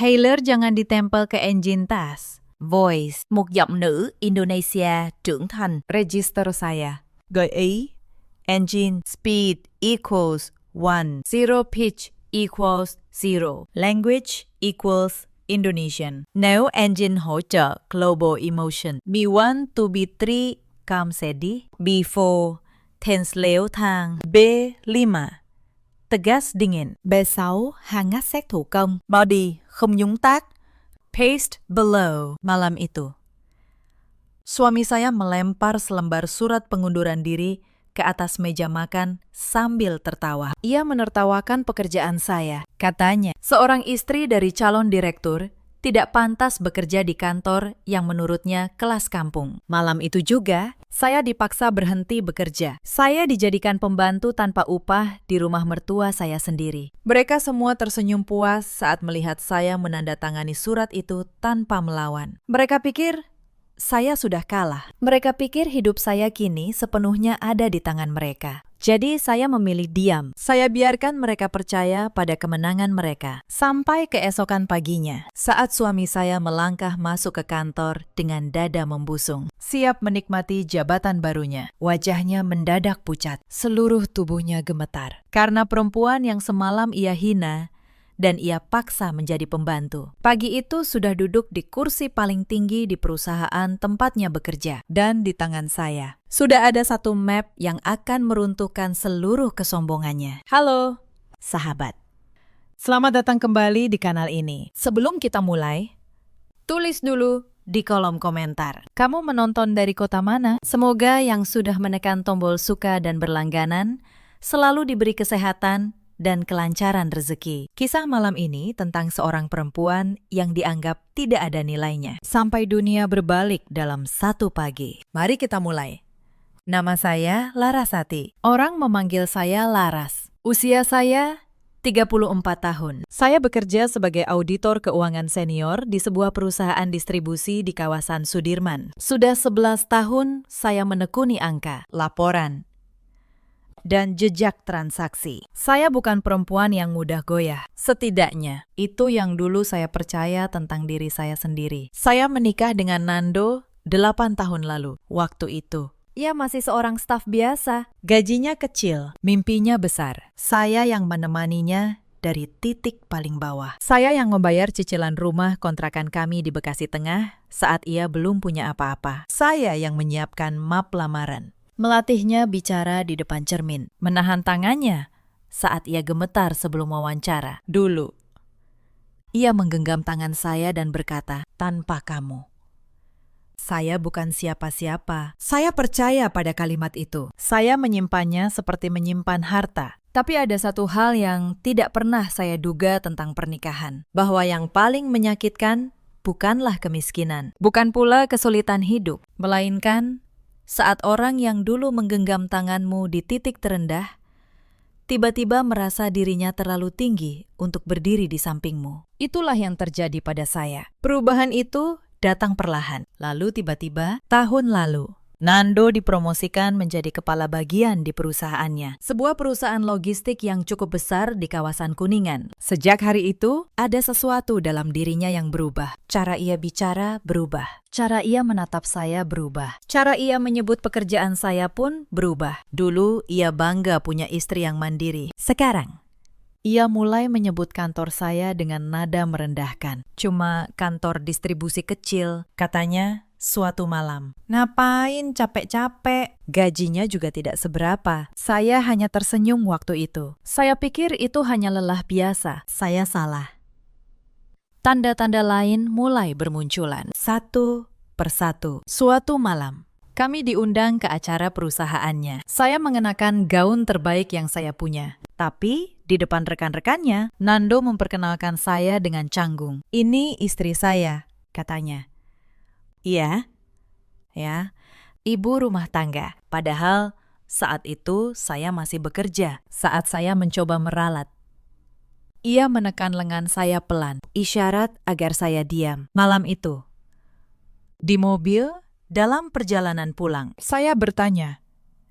Hailer jangan ditempel ke engine tas. Voice, một giọng nữ Indonesia trưởng thành. Register saya. Gợi ý, engine speed equals 1, Zero pitch equals 0. language equals Indonesian. Nếu engine hỗ trợ global emotion, B1 to B3 kamu sedih, B4 tense leo thang, B5 tegas dingin, B6 hangat xét thủ công, body không nhúng tác, paste below malam itu. Suami saya melempar selembar surat pengunduran diri ke atas meja makan sambil tertawa. Ia menertawakan pekerjaan saya. Katanya, Seorang istri dari calon direktur tidak pantas bekerja di kantor yang menurutnya kelas kampung. malam itu juga, Saya dipaksa berhenti bekerja. Saya dijadikan pembantu tanpa upah di rumah mertua saya sendiri. Mereka semua tersenyum puas saat melihat saya menandatangani surat itu tanpa melawan. Mereka pikir saya sudah kalah. Mereka pikir hidup saya kini sepenuhnya ada di tangan mereka. Jadi saya memilih diam. Saya biarkan mereka percaya pada kemenangan mereka. Sampai keesokan paginya, saat suami saya melangkah masuk ke kantor dengan dada membusung, siap menikmati jabatan barunya. Wajahnya mendadak pucat, seluruh tubuhnya gemetar. Karena perempuan yang semalam ia hina, dan ia paksa menjadi pembantu. Pagi itu sudah duduk di kursi paling tinggi di perusahaan tempatnya bekerja. Dan di tangan saya, sudah ada satu map yang akan meruntuhkan seluruh kesombongannya. Halo, sahabat. Selamat datang kembali di kanal ini. Sebelum kita mulai, tulis dulu di kolom komentar. Kamu menonton dari kota mana? Semoga yang sudah menekan tombol suka dan berlangganan selalu diberi kesehatan dan kelancaran rezeki. Kisah malam ini tentang seorang perempuan yang dianggap tidak ada nilainya. Sampai dunia berbalik dalam satu pagi. Mari kita mulai. Nama saya Larasati. Orang memanggil saya Laras. Usia saya 34 tahun. Saya bekerja sebagai auditor keuangan senior di sebuah perusahaan distribusi di kawasan Sudirman. Sudah 11 tahun saya menekuni angka, laporan, dan jejak transaksi. Saya bukan perempuan yang mudah goyah. Setidaknya, itu yang dulu saya percaya tentang diri saya sendiri. Saya menikah dengan Nando 8 tahun lalu. Waktu itu, ia masih seorang staf biasa. Gajinya kecil, mimpinya besar. Saya yang menemaninya dari titik paling bawah. Saya yang membayar cicilan rumah kontrakan kami di Bekasi Tengah saat ia belum punya apa-apa. Saya yang menyiapkan map lamaran. Melatihnya bicara di depan cermin, menahan tangannya saat ia gemetar sebelum wawancara. Dulu, ia menggenggam tangan saya dan berkata, "Tanpa kamu, saya bukan siapa-siapa." Saya percaya pada kalimat itu. Saya menyimpannya seperti menyimpan harta. Tapi ada satu hal yang tidak pernah saya duga tentang pernikahan, bahwa yang paling menyakitkan bukanlah kemiskinan, bukan pula kesulitan hidup, melainkan saat orang yang dulu menggenggam tanganmu di titik terendah, tiba-tiba merasa dirinya terlalu tinggi untuk berdiri di sampingmu. Itulah yang terjadi pada saya. Perubahan itu datang perlahan. Lalu tiba-tiba, tahun lalu, Nando dipromosikan menjadi kepala bagian di perusahaannya. Sebuah perusahaan logistik yang cukup besar di kawasan Kuningan. Sejak hari itu, ada sesuatu dalam dirinya yang berubah. Cara ia bicara berubah. Cara ia menatap saya berubah. Cara ia menyebut pekerjaan saya pun berubah. Dulu ia bangga punya istri yang mandiri. Sekarang, ia mulai menyebut kantor saya dengan nada merendahkan. Cuma kantor distribusi kecil, katanya. Suatu malam, ngapain capek-capek? Gajinya juga tidak seberapa. Saya hanya tersenyum waktu itu. Saya pikir itu hanya lelah biasa. Saya salah. Tanda-tanda lain mulai bermunculan. Satu persatu. Suatu malam, kami diundang ke acara perusahaannya. Saya mengenakan gaun terbaik yang saya punya. Tapi di depan rekan-rekannya, Nando memperkenalkan saya dengan canggung. "Ini istri saya," katanya. "Iya, ya, ibu rumah tangga." Padahal saat itu saya masih bekerja. Saat saya mencoba meralat, ia menekan lengan saya pelan, isyarat agar saya diam. Malam itu, di mobil, dalam perjalanan pulang, saya bertanya,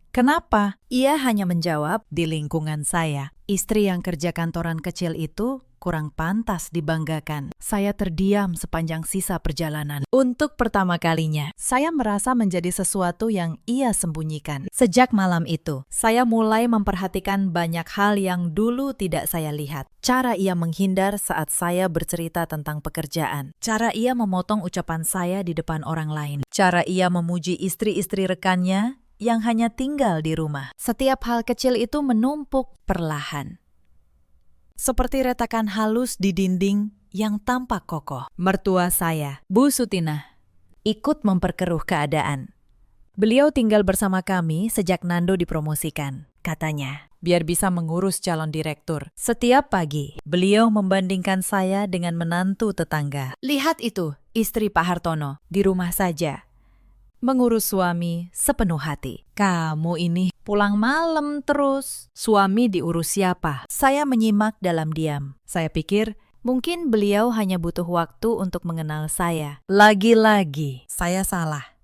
"Kenapa?" Ia hanya menjawab, "Di lingkungan saya, istri yang kerja kantoran kecil itu kurang pantas dibanggakan. Saya terdiam sepanjang sisa perjalanan. Untuk pertama kalinya, saya merasa menjadi sesuatu yang ia sembunyikan. Sejak malam itu, saya mulai memperhatikan banyak hal yang dulu tidak saya lihat. Cara ia menghindar saat saya bercerita tentang pekerjaan. Cara ia memotong ucapan saya di depan orang lain. Cara ia memuji istri-istri rekannya yang hanya tinggal di rumah. Setiap hal kecil itu menumpuk perlahan, seperti retakan halus di dinding yang tampak kokoh. Mertua saya, Bu Sutinah, ikut memperkeruh keadaan. Beliau tinggal bersama kami sejak Nando dipromosikan, katanya, biar bisa mengurus calon direktur. Setiap pagi, beliau membandingkan saya dengan menantu tetangga. Lihat itu, istri Pak Hartono, di rumah saja, mengurus suami sepenuh hati. Kamu ini pulang malam terus. Suami diurus siapa? Saya menyimak dalam diam. Saya pikir mungkin beliau hanya butuh waktu untuk mengenal saya. Lagi-lagi saya salah.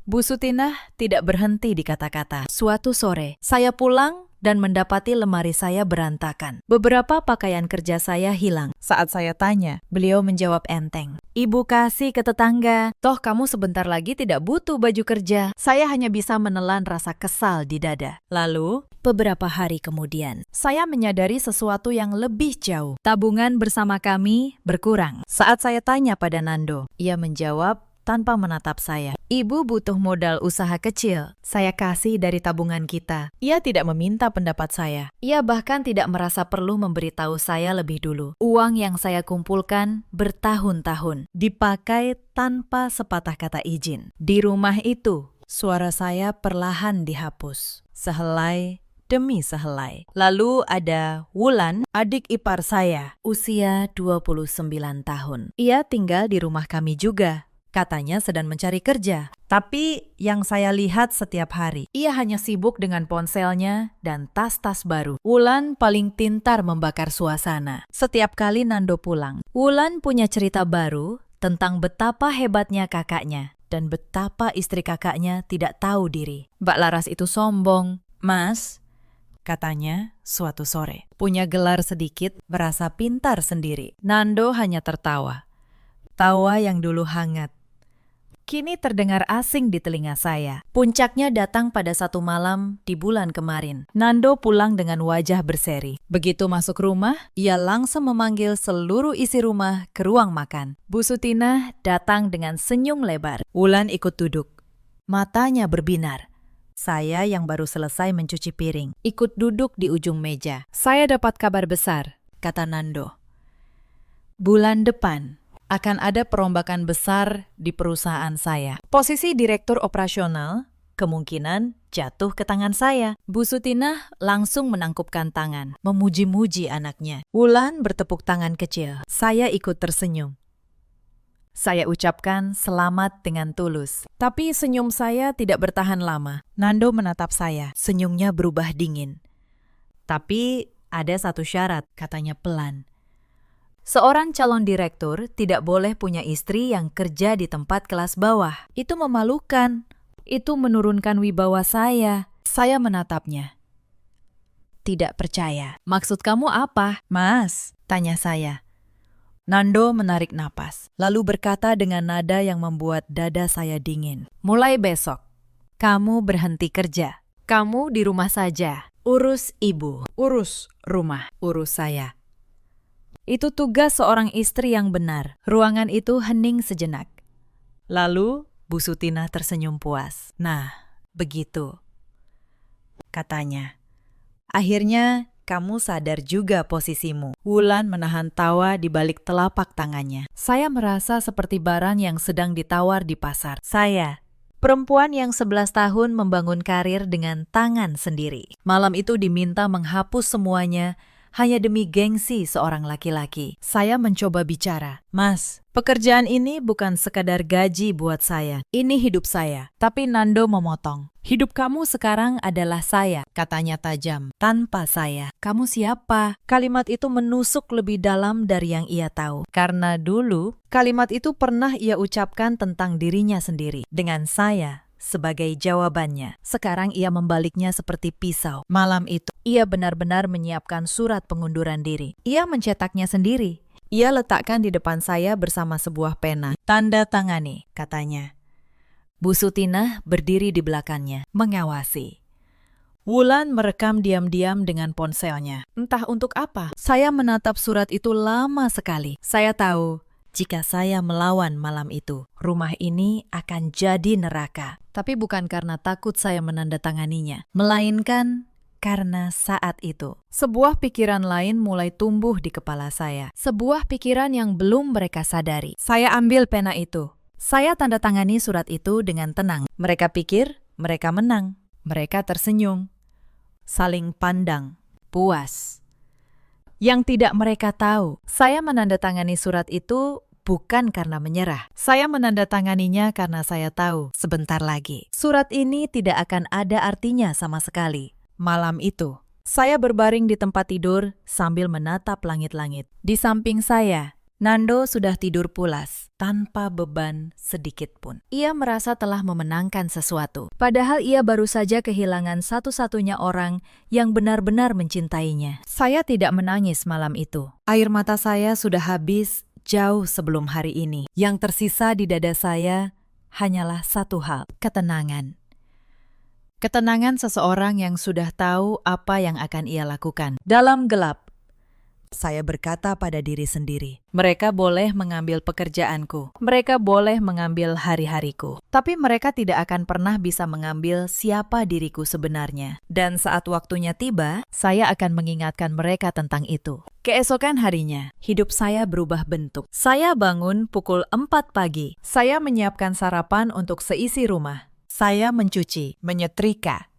Bu Sutinah tidak berhenti di kata-kata. Suatu sore, saya pulang dan mendapati lemari saya berantakan. Beberapa pakaian kerja saya hilang. Saat saya tanya, beliau menjawab enteng. Ibu kasih ke tetangga. Toh kamu sebentar lagi tidak butuh baju kerja. Saya hanya bisa menelan rasa kesal di dada. Lalu, beberapa hari kemudian, saya menyadari sesuatu yang lebih jauh. Tabungan bersama kami berkurang. Saat saya tanya pada Nando, ia menjawab tanpa menatap saya. Ibu butuh modal usaha kecil. Saya kasih dari tabungan kita. Ia tidak meminta pendapat saya. Ia bahkan tidak merasa perlu memberitahu saya lebih dulu. Uang yang saya kumpulkan bertahun-tahun dipakai tanpa sepatah kata izin. Di rumah itu, suara saya perlahan dihapus. Sehelai demi sehelai. Lalu ada Wulan, adik ipar saya, usia 29 tahun. Ia tinggal di rumah kami juga. Katanya sedang mencari kerja. Tapi yang saya lihat setiap hari, ia hanya sibuk dengan ponselnya dan tas-tas baru. Wulan paling pintar membakar suasana. Setiap kali Nando pulang, Wulan punya cerita baru tentang betapa hebatnya kakaknya dan betapa istri kakaknya tidak tahu diri. Mbak Laras itu sombong. Mas, katanya suatu sore, punya gelar sedikit, merasa pintar sendiri. Nando hanya tertawa. Tawa yang dulu hangat kini terdengar asing di telinga saya. Puncaknya datang pada satu malam di bulan kemarin. Nando pulang dengan wajah berseri. Begitu masuk rumah, ia langsung memanggil seluruh isi rumah ke ruang makan. Bu Sutinah datang dengan senyum lebar. Wulan ikut duduk. Matanya berbinar. Saya yang baru selesai mencuci piring, ikut duduk di ujung meja. Saya dapat kabar besar, kata Nando. Bulan depan akan ada perombakan besar di perusahaan saya. Posisi direktur operasional kemungkinan jatuh ke tangan saya. Bu Sutinah langsung menangkupkan tangan, memuji-muji anaknya. Wulan bertepuk tangan kecil. Saya ikut tersenyum. Saya ucapkan selamat dengan tulus. Tapi senyum saya tidak bertahan lama. Nando menatap saya. Senyumnya berubah dingin. Tapi ada satu syarat, katanya pelan. Seorang calon direktur tidak boleh punya istri yang kerja di tempat kelas bawah. Itu memalukan. Itu menurunkan wibawa saya. Saya menatapnya. Tidak percaya. Maksud kamu apa, Mas? Tanya saya. Nando menarik napas, lalu berkata dengan nada yang membuat dada saya dingin. Mulai besok, kamu berhenti kerja. Kamu di rumah saja. Urus ibu. Urus rumah. Urus saya. Itu tugas seorang istri yang benar. Ruangan itu hening sejenak. Lalu Bu Sutinah tersenyum puas. Nah, begitu, katanya. Akhirnya kamu sadar juga posisimu. Wulan menahan tawa di balik telapak tangannya. Saya merasa seperti barang yang sedang ditawar di pasar. Saya, perempuan yang 11 tahun membangun karir dengan tangan sendiri. Malam itu diminta menghapus semuanya hanya demi gengsi seorang laki-laki. Saya mencoba bicara. Mas, pekerjaan ini bukan sekadar gaji buat saya. Ini hidup saya. Tapi Nando memotong. Hidup kamu sekarang adalah saya, katanya tajam. Tanpa saya. Kamu siapa? Kalimat itu menusuk lebih dalam dari yang ia tahu. Karena dulu, kalimat itu pernah ia ucapkan tentang dirinya sendiri. Dengan saya, sebagai jawabannya. Sekarang ia membaliknya seperti pisau. Malam itu, ia benar-benar menyiapkan surat pengunduran diri. Ia mencetaknya sendiri. Ia letakkan di depan saya bersama sebuah pena. Tanda tangani, katanya. Bu Sutinah berdiri di belakangnya, mengawasi. Wulan merekam diam-diam dengan ponselnya. Entah untuk apa, saya menatap surat itu lama sekali. Saya tahu, jika saya melawan malam itu, rumah ini akan jadi neraka. Tapi bukan karena takut saya menandatanganinya, Melainkan karena saat itu, sebuah pikiran lain mulai tumbuh di kepala saya. Sebuah pikiran yang belum mereka sadari. Saya ambil pena itu. Saya tanda tangani surat itu dengan tenang. mereka pikir mereka menang. Mereka tersenyum, saling pandang, puas. Yang tidak mereka tahu, Saya menandatangani surat itu bukan karena menyerah. Saya menandatanganinya karena saya tahu sebentar lagi. surat ini tidak akan ada artinya sama sekali. Malam itu, Saya berbaring di tempat tidur sambil menatap langit-langit. Di samping saya, Nando sudah tidur pulas, tanpa beban sedikit pun. ia merasa telah memenangkan sesuatu. Padahal ia baru saja kehilangan satu-satunya orang yang benar-benar mencintainya. Saya tidak menangis malam itu. Air mata saya sudah habis jauh sebelum hari ini. Yang tersisa di dada saya hanyalah satu hal, ketenangan. Ketenangan seseorang yang sudah tahu apa yang akan ia lakukan. Dalam gelap, saya berkata pada diri sendiri, mereka boleh mengambil pekerjaanku, mereka boleh mengambil hari-hariku, Tapi mereka tidak akan pernah bisa mengambil siapa diriku sebenarnya. dan saat waktunya tiba, Saya akan mengingatkan mereka tentang itu. keesokan harinya, hidup saya berubah bentuk. Saya bangun pukul 4 pagi. Saya menyiapkan sarapan untuk seisi rumah. Saya mencuci, menyetrika,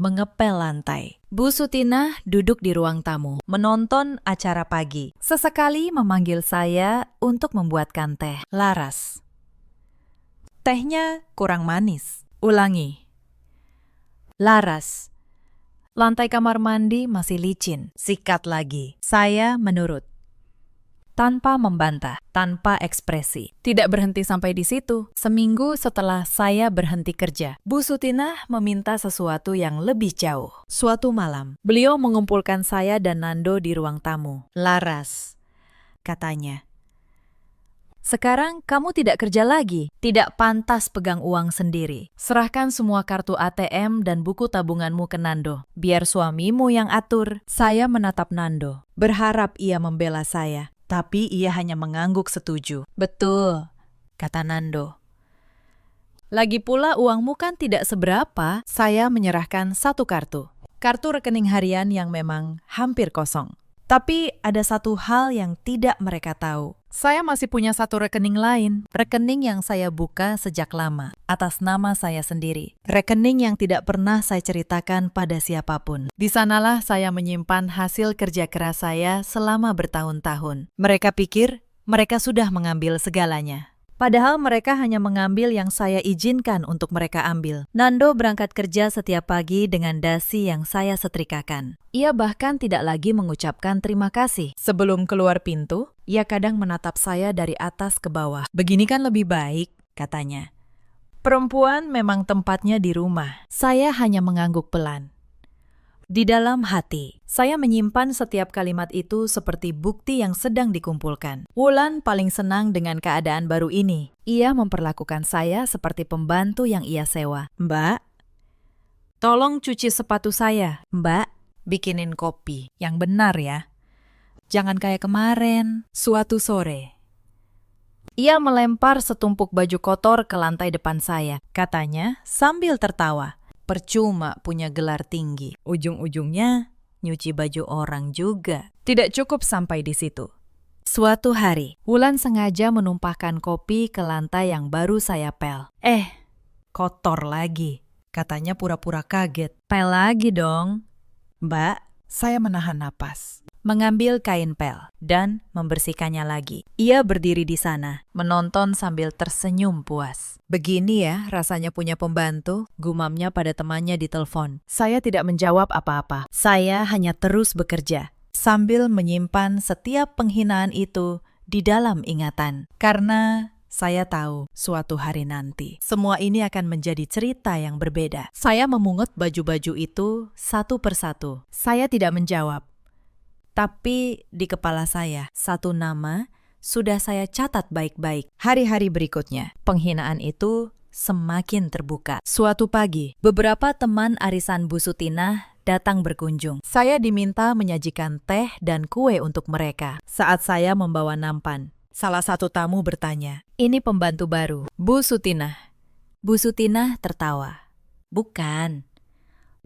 mengepel lantai. Bu Sutinah duduk di ruang tamu, Menonton acara pagi. sesekali memanggil saya untuk membuatkan teh. Laras. Tehnya kurang manis. Ulangi. Laras. Lantai kamar mandi masih licin. Sikat lagi. Saya menurut. Tanpa membantah. Tanpa ekspresi. Tidak berhenti sampai di situ. Seminggu setelah saya berhenti kerja, Bu Sutinah meminta sesuatu yang lebih jauh. Suatu malam, Beliau mengumpulkan saya dan Nando di ruang tamu. Laras, katanya, Sekarang kamu tidak kerja lagi, tidak pantas pegang uang sendiri. Serahkan semua kartu ATM dan buku tabunganmu ke Nando. Biar suamimu yang atur. Saya menatap Nando, berharap ia membela saya. tapi ia hanya mengangguk setuju, Betul. kata Nando. Lagi pula uangmu kan tidak seberapa. Saya menyerahkan satu kartu. Kartu rekening harian yang memang hampir kosong. Tapi ada satu hal yang tidak mereka tahu. Saya masih punya satu rekening lain. Rekening yang saya buka sejak lama, Atas nama saya sendiri. rekening yang tidak pernah saya ceritakan pada siapapun. Di sanalah saya menyimpan hasil kerja keras saya selama bertahun-tahun. Mereka pikir mereka sudah mengambil segalanya. Padahal mereka hanya mengambil yang saya izinkan untuk mereka ambil. Nando berangkat kerja setiap pagi dengan dasi yang saya setrikakan. Ia bahkan tidak lagi mengucapkan terima kasih. Sebelum keluar pintu, Ia kadang menatap saya dari atas ke bawah. begini kan lebih baik, katanya. Perempuan memang tempatnya di rumah. Saya hanya mengangguk pelan. Di dalam hati, Saya menyimpan setiap kalimat itu seperti bukti yang sedang dikumpulkan. Wulan paling senang dengan keadaan baru ini. Ia memperlakukan saya seperti pembantu yang ia sewa. Mbak, Tolong cuci sepatu saya. Mbak, bikinin kopi. Yang benar ya. Jangan kayak kemarin. Suatu sore, ia melempar setumpuk baju kotor ke lantai depan saya. Katanya sambil tertawa. Percuma punya gelar tinggi. Ujung-ujungnya nyuci baju orang juga. Tidak cukup sampai di situ. Suatu hari, Wulan sengaja menumpahkan kopi ke lantai yang baru saya pel. kotor lagi. Katanya pura-pura kaget. Pel lagi dong. Mbak, saya menahan napas. Mengambil kain pel dan membersihkannya lagi. Ia berdiri di sana, menonton sambil tersenyum puas. Begini ya rasanya punya pembantu, gumamnya pada temannya di telepon. Saya tidak menjawab apa-apa. Saya hanya terus bekerja, sambil menyimpan setiap penghinaan itu di dalam ingatan. Karena Saya tahu suatu hari nanti semua ini akan menjadi cerita yang berbeda. Saya memungut baju-baju itu satu persatu. Saya tidak menjawab. Tapi di kepala saya, satu nama sudah saya catat baik-baik. Hari-hari berikutnya, penghinaan itu semakin terbuka. Suatu pagi, beberapa teman arisan Bu Sutinah datang berkunjung. Saya diminta menyajikan teh dan kue untuk mereka. Saat saya membawa nampan, salah satu tamu bertanya, "Ini pembantu baru, Bu Sutinah." Bu Sutinah tertawa. "Bukan,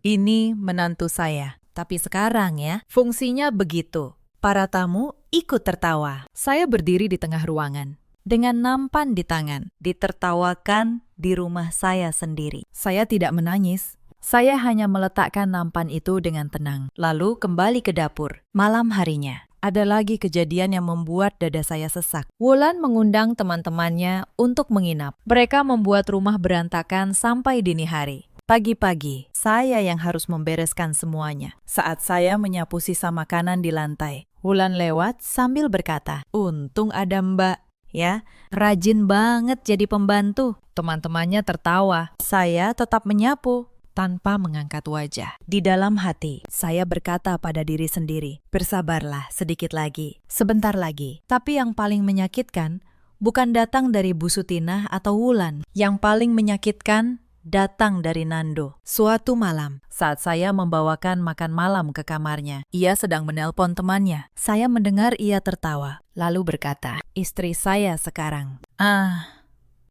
ini menantu saya. Tapi sekarang ya, fungsinya begitu." Para tamu ikut tertawa. Saya berdiri di tengah ruangan dengan nampan di tangan, ditertawakan di rumah saya sendiri. Saya tidak menangis. Saya hanya meletakkan nampan itu dengan tenang, lalu kembali ke dapur. Malam harinya, ada lagi kejadian yang membuat dada saya sesak. Wulan mengundang teman-temannya untuk menginap. Mereka membuat rumah berantakan sampai dini hari. Pagi-pagi, saya yang harus membereskan semuanya. Saat saya menyapu sisa makanan di lantai, Wulan lewat sambil berkata, "Untung ada Mbak. Ya, rajin banget jadi pembantu." Teman-temannya tertawa. Saya tetap menyapu tanpa mengangkat wajah. Di dalam hati, saya berkata pada diri sendiri, "Bersabarlah sedikit lagi, sebentar lagi." Tapi yang paling menyakitkan bukan datang dari Bu Sutinah atau Wulan. Yang paling menyakitkan datang dari Nando. Suatu malam, saat saya membawakan makan malam ke kamarnya, ia sedang menelpon temannya. Saya mendengar ia tertawa, lalu berkata, "Istri saya sekarang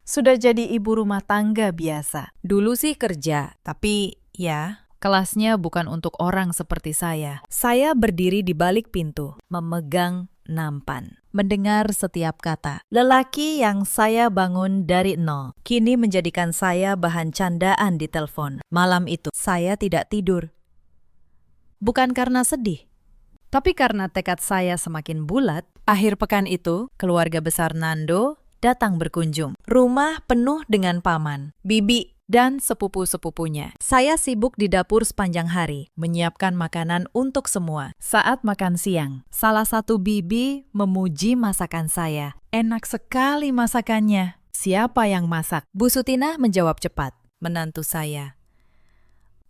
sudah jadi ibu rumah tangga biasa. Dulu sih kerja, tapi ya, kelasnya bukan untuk orang seperti saya." Saya berdiri di balik pintu, memegang nampan, mendengar setiap kata. Lelaki yang saya bangun dari nol, kini menjadikan saya bahan candaan di telepon. Malam itu, saya tidak tidur. Bukan karena sedih, tapi karena tekad saya semakin bulat. Akhir pekan itu, keluarga besar Nando datang berkunjung. Rumah penuh dengan paman, bibi, dan sepupu-sepupunya. Saya sibuk di dapur sepanjang hari, menyiapkan makanan untuk semua. Saat makan siang, salah satu bibi memuji masakan saya. "Enak sekali masakannya." "Siapa yang masak?" Bu Sutinah menjawab cepat, "Menantu saya."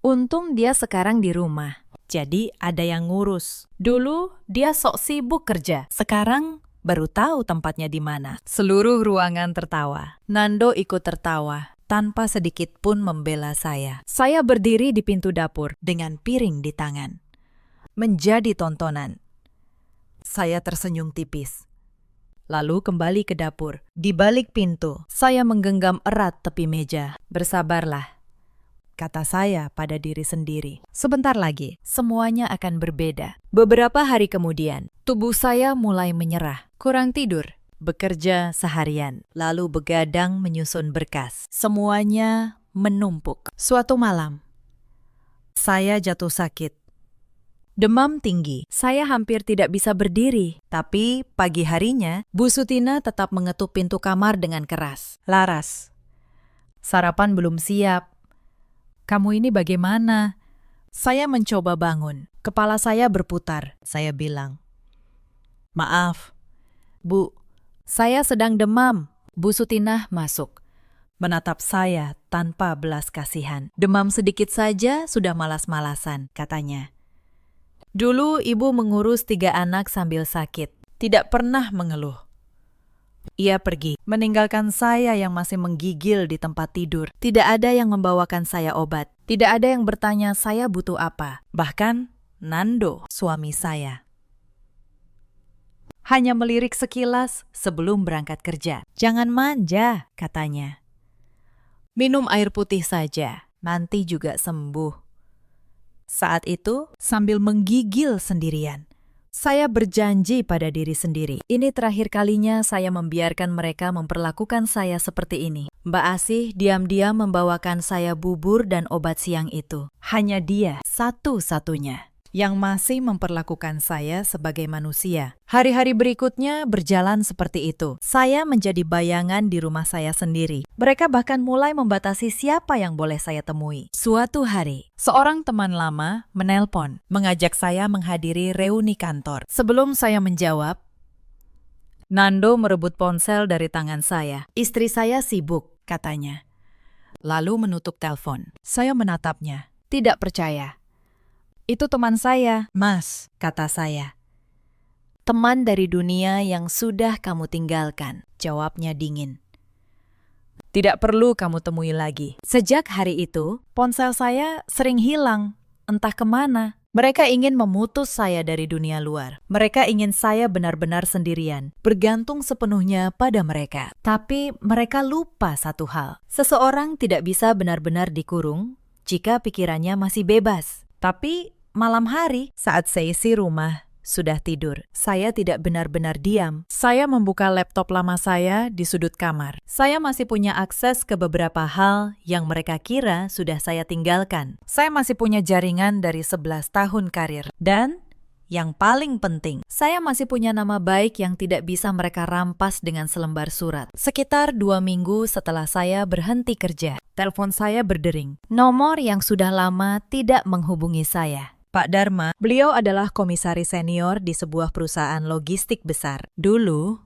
"Untung dia sekarang di rumah, jadi ada yang ngurus. Dulu dia sok sibuk kerja, sekarang baru tahu tempatnya di mana." Seluruh ruangan tertawa. Nando ikut tertawa, tanpa sedikit pun membela saya. Saya berdiri di pintu dapur dengan piring di tangan. Menjadi tontonan. Saya tersenyum tipis. Lalu kembali ke dapur. Di balik pintu, saya menggenggam erat tepi meja. "Bersabarlah," kata saya pada diri sendiri. Sebentar lagi, semuanya akan berbeda. Beberapa hari kemudian, tubuh saya mulai menyerah. Kurang tidur, bekerja seharian, lalu begadang menyusun berkas. Semuanya menumpuk. Suatu malam, saya jatuh sakit. Demam tinggi, saya hampir tidak bisa berdiri. Tapi pagi harinya, Bu Sutinah tetap mengetuk pintu kamar dengan keras. "Laras, sarapan belum siap. Kamu ini bagaimana?" Saya mencoba bangun. Kepala saya berputar. Saya bilang, "Maaf, Bu, saya sedang demam." Bu Sutinah masuk, menatap saya tanpa belas kasihan. "Demam sedikit saja sudah malas-malasan," katanya. "Dulu ibu mengurus 3 anak sambil sakit, tidak pernah mengeluh." Ia pergi, meninggalkan saya yang masih menggigil di tempat tidur. Tidak ada yang membawakan saya obat. Tidak ada yang bertanya saya butuh apa. Bahkan Nando, suami saya, hanya melirik sekilas sebelum berangkat kerja. "Jangan manja," katanya. "Minum air putih saja, nanti juga sembuh." Saat itu, sambil menggigil sendirian, saya berjanji pada diri sendiri, ini terakhir kalinya saya membiarkan mereka memperlakukan saya seperti ini. Mbak Asih diam-diam membawakan saya bubur dan obat siang itu. Hanya dia satu-satunya yang masih memperlakukan saya sebagai manusia. Hari-hari berikutnya berjalan seperti itu. Saya menjadi bayangan di rumah saya sendiri. Mereka bahkan mulai membatasi siapa yang boleh saya temui. Suatu hari, seorang teman lama menelpon, mengajak saya menghadiri reuni kantor. Sebelum saya menjawab, Nando merebut ponsel dari tangan saya. Istri saya sibuk, Katanya. Lalu menutup telepon. Saya menatapnya. tidak percaya. Itu teman saya, Mas, kata saya. teman dari dunia yang sudah kamu tinggalkan, Jawabnya dingin. Tidak perlu kamu temui lagi. Sejak hari itu, Ponsel saya sering hilang. Entah kemana. Mereka ingin memutus saya dari dunia luar. Mereka ingin saya benar-benar sendirian, bergantung sepenuhnya pada mereka. tapi mereka lupa satu hal. Seseorang tidak bisa benar-benar dikurung jika pikirannya masih bebas. Tapi malam hari, saat seisi rumah sudah tidur, saya tidak benar-benar diam. Saya membuka laptop lama saya di sudut kamar. Saya masih punya akses ke beberapa hal yang mereka kira sudah saya tinggalkan. Saya masih punya jaringan dari 11 tahun karir. Dan yang paling penting, Saya masih punya nama baik yang tidak bisa mereka rampas dengan selembar surat. Sekitar 2 minggu setelah saya berhenti kerja, telepon saya berdering. nomor yang sudah lama tidak menghubungi saya. Pak Dharma, beliau adalah komisaris senior di sebuah perusahaan logistik besar. Dulu,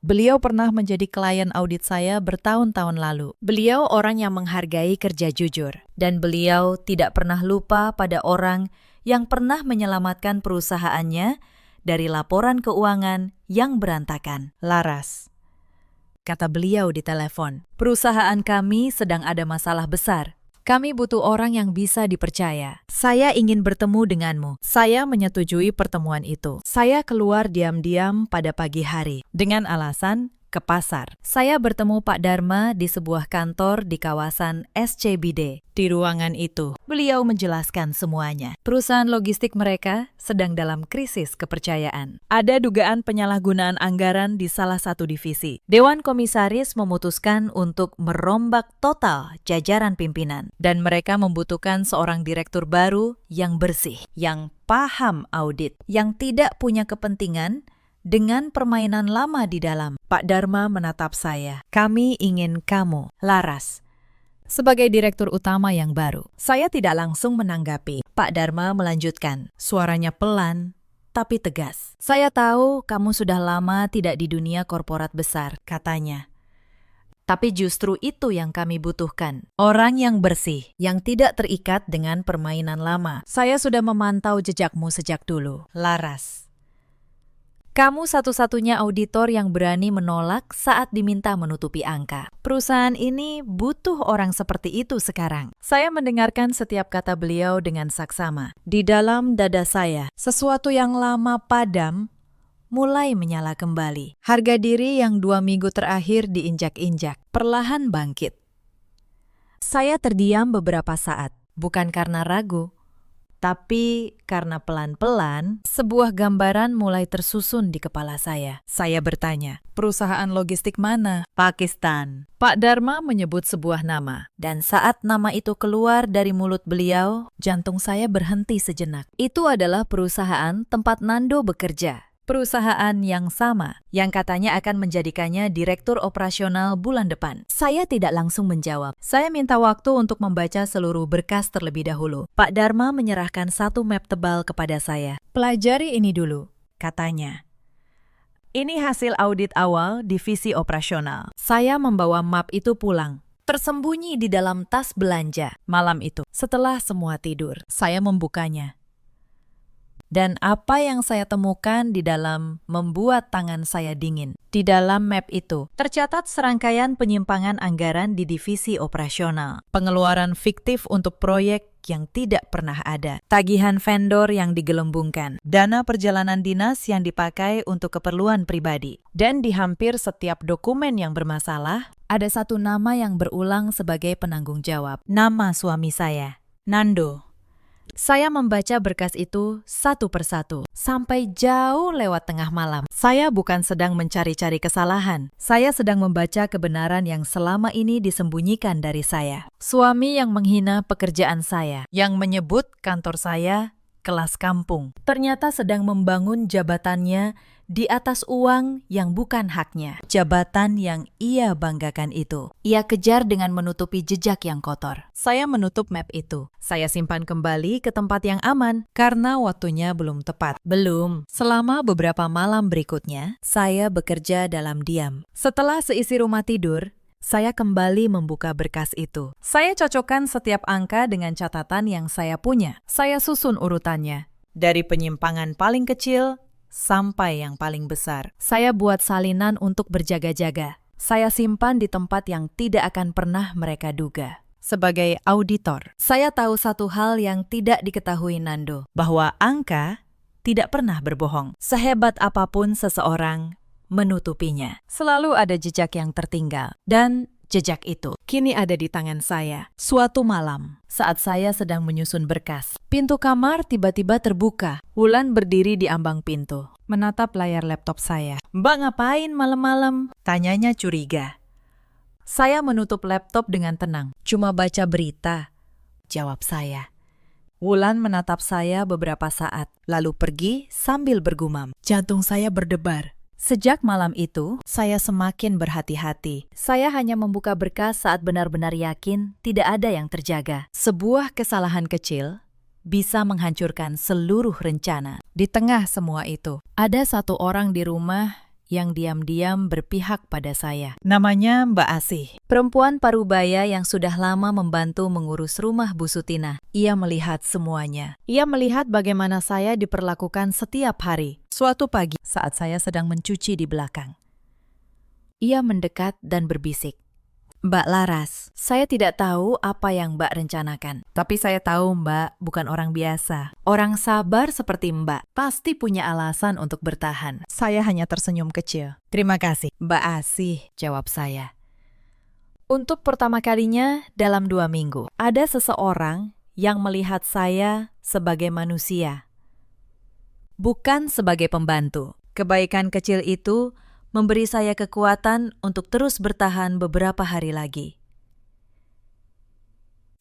beliau pernah menjadi klien audit saya bertahun-tahun lalu. Beliau orang yang menghargai kerja jujur, dan beliau tidak pernah lupa pada orang yang pernah menyelamatkan perusahaannya dari laporan keuangan yang berantakan. Laras, kata beliau di telepon, perusahaan kami sedang ada masalah besar. Kami butuh orang yang bisa dipercaya. Saya ingin bertemu denganmu. Saya menyetujui pertemuan itu. Saya keluar diam-diam pada pagi hari dengan alasan ke pasar. Saya bertemu Pak Dharma di sebuah kantor di kawasan SCBD. Di ruangan itu, beliau menjelaskan semuanya. Perusahaan logistik mereka sedang dalam krisis kepercayaan. Ada dugaan penyalahgunaan anggaran di salah satu divisi. Dewan komisaris memutuskan untuk merombak total jajaran pimpinan. Dan mereka membutuhkan seorang direktur baru yang bersih, yang paham audit, yang tidak punya kepentingan dengan permainan lama di dalam. Pak Dharma menatap saya. Kami ingin kamu, Laras, sebagai direktur utama yang baru. Saya tidak langsung menanggapi. Pak Dharma melanjutkan. Suaranya pelan, tapi tegas. Saya tahu kamu sudah lama tidak di dunia korporat besar, Katanya. tapi justru itu yang kami butuhkan. Orang yang bersih. Yang tidak terikat dengan permainan lama. Saya sudah memantau jejakmu sejak dulu, Laras. Kamu satu-satunya auditor yang berani menolak saat diminta menutupi angka. Perusahaan ini butuh orang seperti itu sekarang. Saya mendengarkan setiap kata beliau dengan saksama. Di dalam dada saya, sesuatu yang lama padam mulai menyala kembali. Harga diri yang 2 minggu terakhir diinjak-injak, perlahan bangkit. Saya terdiam beberapa saat, bukan karena ragu, tapi karena pelan-pelan sebuah gambaran mulai tersusun di kepala saya. Saya bertanya, perusahaan logistik mana? Pakistan. Pak Dharma menyebut sebuah nama. Dan saat nama itu keluar dari mulut beliau, Jantung saya berhenti sejenak. itu adalah perusahaan tempat Nando bekerja. Perusahaan yang sama, yang katanya akan menjadikannya direktur operasional bulan depan. Saya tidak langsung menjawab. Saya minta waktu untuk membaca seluruh berkas terlebih dahulu. Pak Dharma menyerahkan satu map tebal kepada saya. Pelajari ini dulu, katanya. Ini hasil audit awal divisi operasional. Saya membawa map itu pulang. Tersembunyi di dalam tas belanja. Malam itu, setelah semua tidur, saya membukanya. Dan apa yang saya temukan di dalam membuat tangan saya dingin. Di dalam map itu, tercatat serangkaian penyimpangan anggaran di divisi operasional. Pengeluaran fiktif untuk proyek yang tidak pernah ada. Tagihan vendor yang digelembungkan. Dana perjalanan dinas yang dipakai untuk keperluan pribadi. Dan di hampir setiap dokumen yang bermasalah, ada satu nama yang berulang sebagai penanggung jawab. Nama suami saya, Nando. Saya membaca berkas itu satu persatu, sampai jauh lewat tengah malam. Saya bukan sedang mencari-cari kesalahan. Saya sedang membaca kebenaran yang selama ini disembunyikan dari saya. Suami yang menghina pekerjaan saya, yang menyebut kantor saya kelas kampung, ternyata sedang membangun jabatannya di atas uang yang bukan haknya. Jabatan yang ia banggakan itu. Ia kejar dengan menutupi jejak yang kotor. Saya menutup map itu. Saya simpan kembali ke tempat yang aman. Karena waktunya belum tepat. Belum. Selama beberapa malam berikutnya, saya bekerja dalam diam. Setelah seisi rumah tidur, saya kembali membuka berkas itu. Saya cocokkan setiap angka dengan catatan yang saya punya. Saya susun urutannya. Dari penyimpangan paling kecil sampai yang paling besar. Saya buat salinan untuk berjaga-jaga. Saya simpan di tempat yang tidak akan pernah mereka duga. Sebagai auditor, Saya tahu satu hal yang tidak diketahui Nando. bahwa angka tidak pernah berbohong. Sehebat apapun seseorang menutupinya, selalu ada jejak yang tertinggal. Dan jejak itu kini ada di tangan saya. Suatu malam, Saat saya sedang menyusun berkas, pintu kamar tiba-tiba terbuka. Wulan berdiri di ambang pintu, menatap layar laptop saya. "Mbak ngapain malam-malam?" Tanyanya curiga. Saya menutup laptop dengan tenang. Cuma baca berita, jawab saya. Wulan menatap saya beberapa saat, lalu pergi sambil bergumam. Jantung saya berdebar. Sejak malam itu, saya semakin berhati-hati. Saya hanya membuka berkas saat benar-benar yakin tidak ada yang terjaga. Sebuah kesalahan kecil bisa menghancurkan seluruh rencana. Di tengah semua itu, ada satu orang di rumah yang diam-diam berpihak pada saya. Namanya Mbak Asih. Perempuan parubaya yang sudah lama membantu mengurus rumah Bu Sutina. Ia melihat semuanya. Ia melihat bagaimana saya diperlakukan setiap hari. Suatu pagi, saat saya sedang mencuci di belakang, ia mendekat dan berbisik. Mbak Laras, saya tidak tahu apa yang Mbak rencanakan. Tapi saya tahu Mbak bukan orang biasa. Orang sabar seperti Mbak pasti punya alasan untuk bertahan. Saya hanya tersenyum kecil. Terima kasih. Mbak Asih, jawab saya. Untuk pertama kalinya dalam 2 minggu, ada seseorang yang melihat saya sebagai manusia, bukan sebagai pembantu. Kebaikan kecil itu memberi saya kekuatan untuk terus bertahan beberapa hari lagi.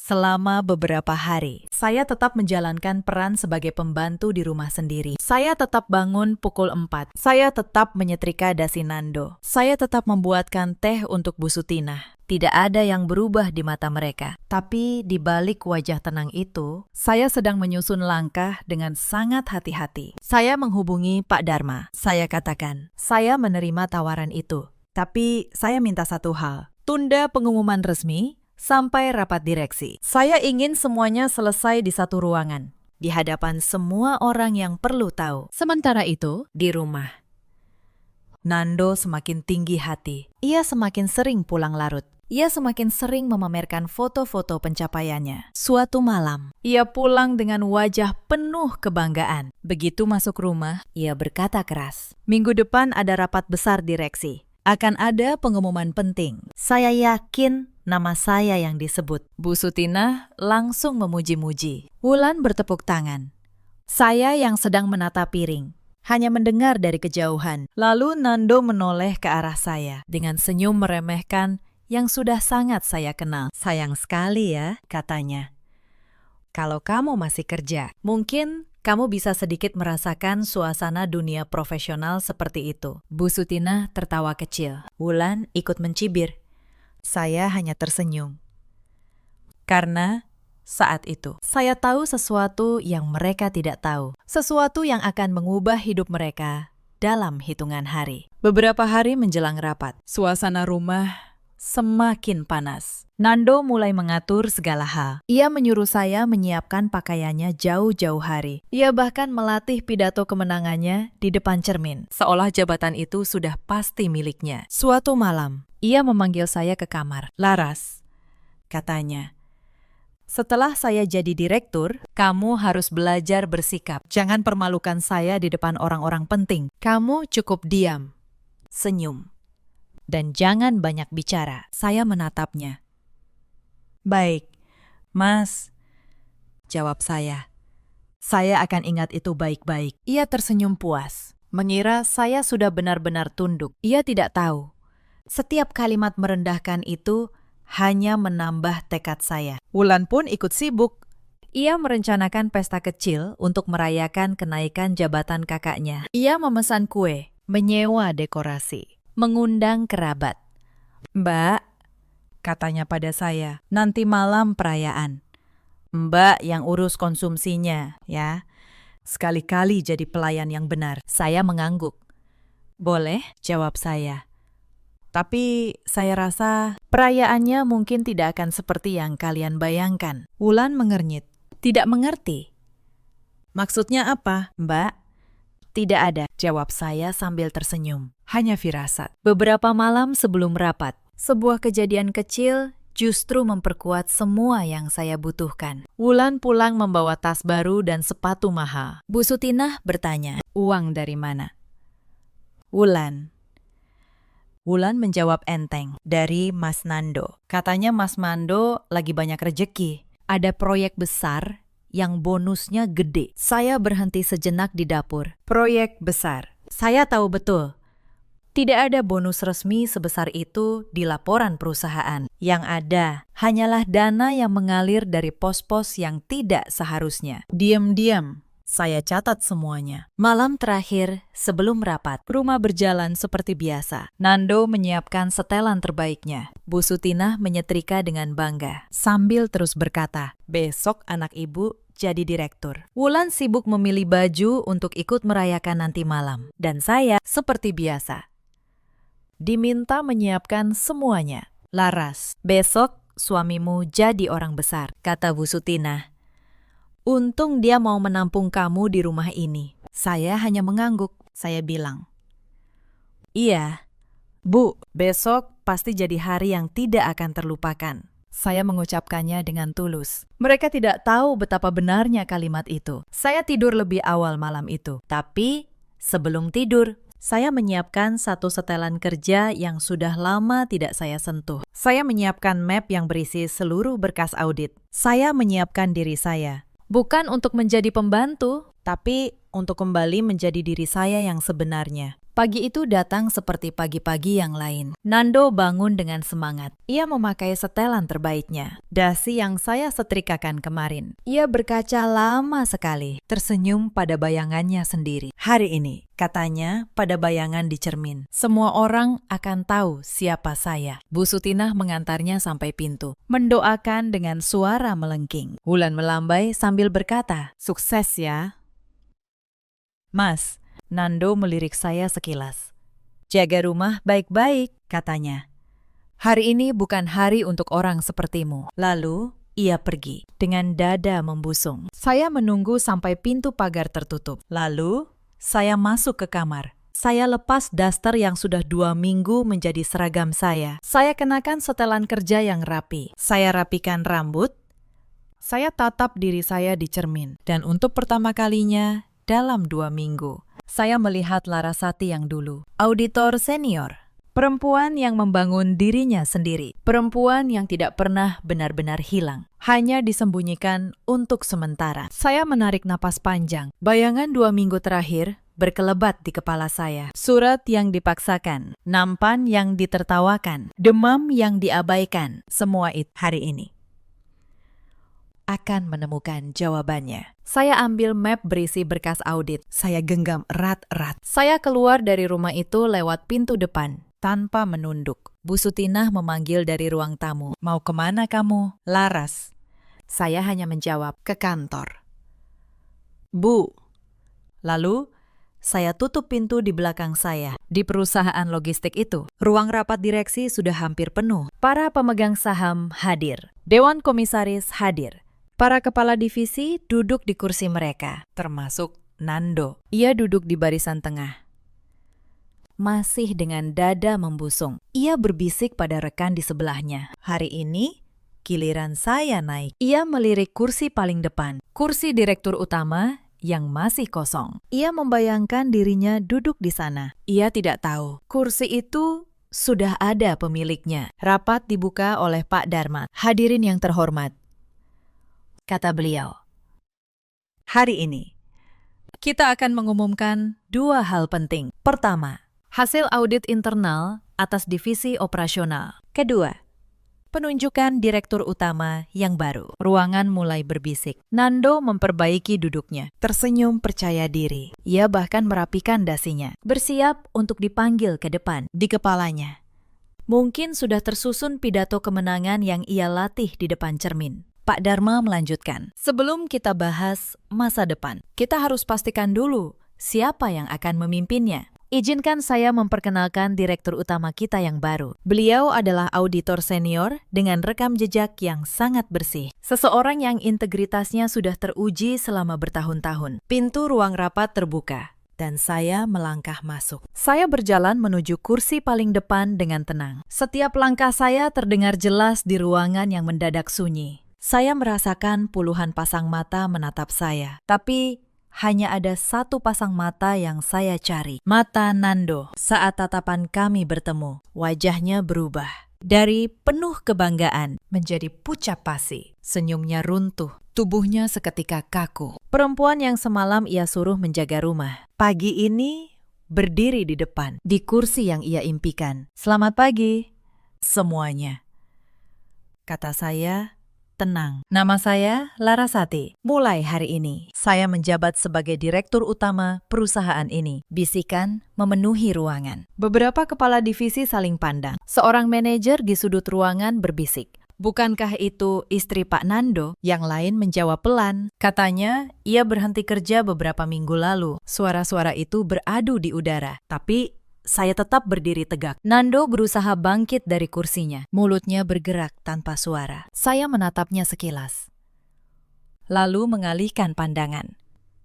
Selama beberapa hari, saya tetap menjalankan peran sebagai pembantu di rumah sendiri. Saya tetap bangun pukul 4. Saya tetap menyetrika dasi Nando. Saya tetap membuatkan teh untuk Bu Sutina. Tidak ada yang berubah di mata mereka. Tapi di balik wajah tenang itu, saya sedang menyusun langkah dengan sangat hati-hati. Saya menghubungi Pak Dharma. Saya katakan, saya menerima tawaran itu. Tapi saya minta satu hal. Tunda pengumuman resmi sampai rapat direksi. Saya ingin semuanya selesai di satu ruangan, di hadapan semua orang yang perlu tahu. Sementara itu, di rumah, Nando semakin tinggi hati. Ia semakin sering pulang larut. Ia semakin sering memamerkan foto-foto pencapaiannya. Suatu malam, ia pulang dengan wajah penuh kebanggaan. Begitu masuk rumah, ia berkata keras, "Minggu depan ada rapat besar direksi. Akan ada pengumuman penting. Saya yakin nama saya yang disebut." Bu Sutina langsung memuji-muji. Wulan bertepuk tangan. Saya yang sedang menata piring hanya mendengar dari kejauhan. Lalu Nando menoleh ke arah saya dengan senyum meremehkan yang sudah sangat saya kenal. "Sayang sekali ya," katanya. "Kalau kamu masih kerja, mungkin kamu bisa sedikit merasakan suasana dunia profesional seperti itu." Bu Sutina tertawa kecil. Wulan ikut mencibir. Saya hanya tersenyum. Karena saat itu, saya tahu sesuatu yang mereka tidak tahu. Sesuatu yang akan mengubah hidup mereka dalam hitungan hari. Beberapa hari menjelang rapat, suasana rumah semakin panas. Nando mulai mengatur segala hal. Ia menyuruh saya menyiapkan pakaiannya jauh-jauh hari. Ia bahkan melatih pidato kemenangannya di depan cermin, seolah jabatan itu sudah pasti miliknya. Suatu malam, ia memanggil saya ke kamar. "Laras," katanya, "setelah saya jadi direktur, kamu harus belajar bersikap. Jangan permalukan saya di depan orang-orang penting. Kamu cukup diam, senyum, dan jangan banyak bicara." Saya menatapnya. "Baik, Mas," jawab saya. "Saya akan ingat itu baik-baik." Ia tersenyum puas, mengira saya sudah benar-benar tunduk. Ia tidak tahu, setiap kalimat merendahkan itu hanya menambah tekad saya. Wulan pun ikut sibuk. Ia merencanakan pesta kecil untuk merayakan kenaikan jabatan kakaknya. Ia memesan kue, menyewa dekorasi, mengundang kerabat. Mbak, katanya pada saya, nanti malam perayaan. Mbak yang urus konsumsinya, ya. Sekali-kali jadi pelayan yang benar. Saya mengangguk. Boleh, jawab saya. Tapi saya rasa perayaannya mungkin tidak akan seperti yang kalian bayangkan. Wulan mengernyit. Tidak mengerti. Maksudnya apa, Mbak? Tidak ada, jawab saya sambil tersenyum. Hanya firasat. Beberapa malam sebelum rapat, sebuah kejadian kecil justru memperkuat semua yang saya butuhkan. Wulan pulang membawa tas baru dan sepatu mahal. Bu Sutinah bertanya, uang dari mana? Wulan menjawab enteng, dari Mas Nando. Katanya Mas Nando lagi banyak rejeki. Ada proyek besar yang bonusnya gede. Saya berhenti sejenak di dapur. Proyek besar. Saya tahu betul. Tidak ada bonus resmi sebesar itu di laporan perusahaan. Yang ada hanyalah dana yang mengalir dari pos-pos yang tidak seharusnya. Diam-diam saya catat semuanya. Malam terakhir sebelum rapat, rumah berjalan seperti biasa. Nando menyiapkan setelan terbaiknya. Bu Sutinah menyetrika dengan bangga, sambil terus berkata, besok anak ibu jadi direktur. Wulan sibuk memilih baju untuk ikut merayakan nanti malam. Dan saya, seperti biasa, diminta menyiapkan semuanya. Laras, besok suamimu jadi orang besar, kata Bu Sutinah. Untung dia mau menampung kamu di rumah ini. Saya hanya mengangguk. Saya bilang, iya, Bu, besok pasti jadi hari yang tidak akan terlupakan. Saya mengucapkannya dengan tulus. Mereka tidak tahu betapa benarnya kalimat itu. Saya tidur lebih awal malam itu. Tapi sebelum tidur, saya menyiapkan satu setelan kerja yang sudah lama tidak saya sentuh. Saya menyiapkan map yang berisi seluruh berkas audit. Saya menyiapkan diri saya. Bukan untuk menjadi pembantu, tapi untuk kembali menjadi diri saya yang sebenarnya. Pagi itu datang seperti pagi-pagi yang lain. Nando bangun dengan semangat. Ia memakai setelan terbaiknya, dasi yang saya setrikakan kemarin. Ia berkaca lama sekali, tersenyum pada bayangannya sendiri. Hari ini, katanya pada bayangan di cermin, semua orang akan tahu siapa saya. Bu Sutinah mengantarnya sampai pintu, mendoakan dengan suara melengking. Wulan melambai sambil berkata, sukses ya. Mas, Nando melirik saya sekilas. Jaga rumah baik-baik, katanya. Hari ini bukan hari untuk orang sepertimu. Lalu, ia pergi dengan dada membusung. Saya menunggu sampai pintu pagar tertutup. Lalu, saya masuk ke kamar. Saya lepas daster yang sudah 2 minggu menjadi seragam saya. Saya kenakan setelan kerja yang rapi. Saya rapikan rambut. Saya tatap diri saya di cermin. Dan untuk pertama kalinya, dalam 2 minggu, saya melihat Larasati yang dulu, auditor senior, perempuan yang membangun dirinya sendiri, perempuan yang tidak pernah benar-benar hilang, hanya disembunyikan untuk sementara. Saya menarik napas panjang. Bayangan 2 minggu terakhir berkelebat di kepala saya. Surat yang dipaksakan, nampan yang ditertawakan, demam yang diabaikan, semua itu hari ini akan menemukan jawabannya. Saya ambil map berisi berkas audit. Saya genggam erat-erat. Saya keluar dari rumah itu lewat pintu depan, tanpa menunduk. Bu Sutinah memanggil dari ruang tamu. Mau kemana kamu? Laras. Saya hanya menjawab, ke kantor. Bu. Lalu, saya tutup pintu di belakang saya. Di perusahaan logistik itu, ruang rapat direksi sudah hampir penuh. Para pemegang saham hadir. Dewan komisaris hadir. Para kepala divisi duduk di kursi mereka, termasuk Nando. Ia duduk di barisan tengah. Masih dengan dada membusung, ia berbisik pada rekan di sebelahnya. Hari ini, giliran saya naik. Ia melirik kursi paling depan, kursi direktur utama yang masih kosong. Ia membayangkan dirinya duduk di sana. Ia tidak tahu, kursi itu sudah ada pemiliknya. Rapat dibuka oleh Pak Darmat. Hadirin yang terhormat, kata beliau. Hari ini, kita akan mengumumkan 2 hal penting. Pertama, hasil audit internal atas divisi operasional. Kedua, Penunjukan direktur utama yang baru. Ruangan mulai berbisik. Nando memperbaiki duduknya. Tersenyum percaya diri. Ia bahkan merapikan dasinya. Bersiap untuk dipanggil ke depan. Di kepalanya. Mungkin sudah tersusun pidato kemenangan yang ia latih di depan cermin. Pak Dharma melanjutkan. Sebelum kita bahas masa depan, kita harus pastikan dulu siapa yang akan memimpinnya. Izinkan saya memperkenalkan direktur utama kita yang baru. Beliau adalah auditor senior dengan rekam jejak yang sangat bersih. Seseorang yang integritasnya sudah teruji selama bertahun-tahun. Pintu ruang rapat terbuka dan saya melangkah masuk. Saya berjalan menuju kursi paling depan dengan tenang. Setiap langkah saya terdengar jelas di ruangan yang mendadak sunyi. Saya merasakan puluhan pasang mata menatap saya, tapi hanya ada satu pasang mata yang saya cari. Mata Nando. Saat tatapan kami bertemu, wajahnya berubah. Dari penuh kebanggaan menjadi pucat pasi. Senyumnya runtuh, tubuhnya seketika kaku. Perempuan yang semalam ia suruh menjaga rumah, pagi ini berdiri di depan, di kursi yang ia impikan. Selamat pagi, semuanya. Kata saya, tenang. Nama saya Larasati. Mulai hari ini, saya menjabat sebagai direktur utama perusahaan ini. Bisikan memenuhi ruangan. Beberapa kepala divisi saling pandang. Seorang manajer di sudut ruangan berbisik. Bukankah itu istri Pak Nando? Yang lain menjawab pelan. Katanya, ia berhenti kerja beberapa minggu lalu. Suara-suara itu beradu di udara. Tapi saya tetap berdiri tegak. Nando berusaha bangkit dari kursinya. Mulutnya bergerak tanpa suara. Saya menatapnya sekilas. Lalu mengalihkan pandangan.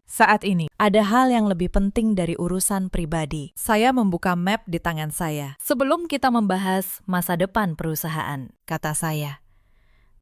Saat ini, ada hal yang lebih penting dari urusan pribadi. Saya membuka map di tangan saya. Sebelum kita membahas masa depan perusahaan, kata saya,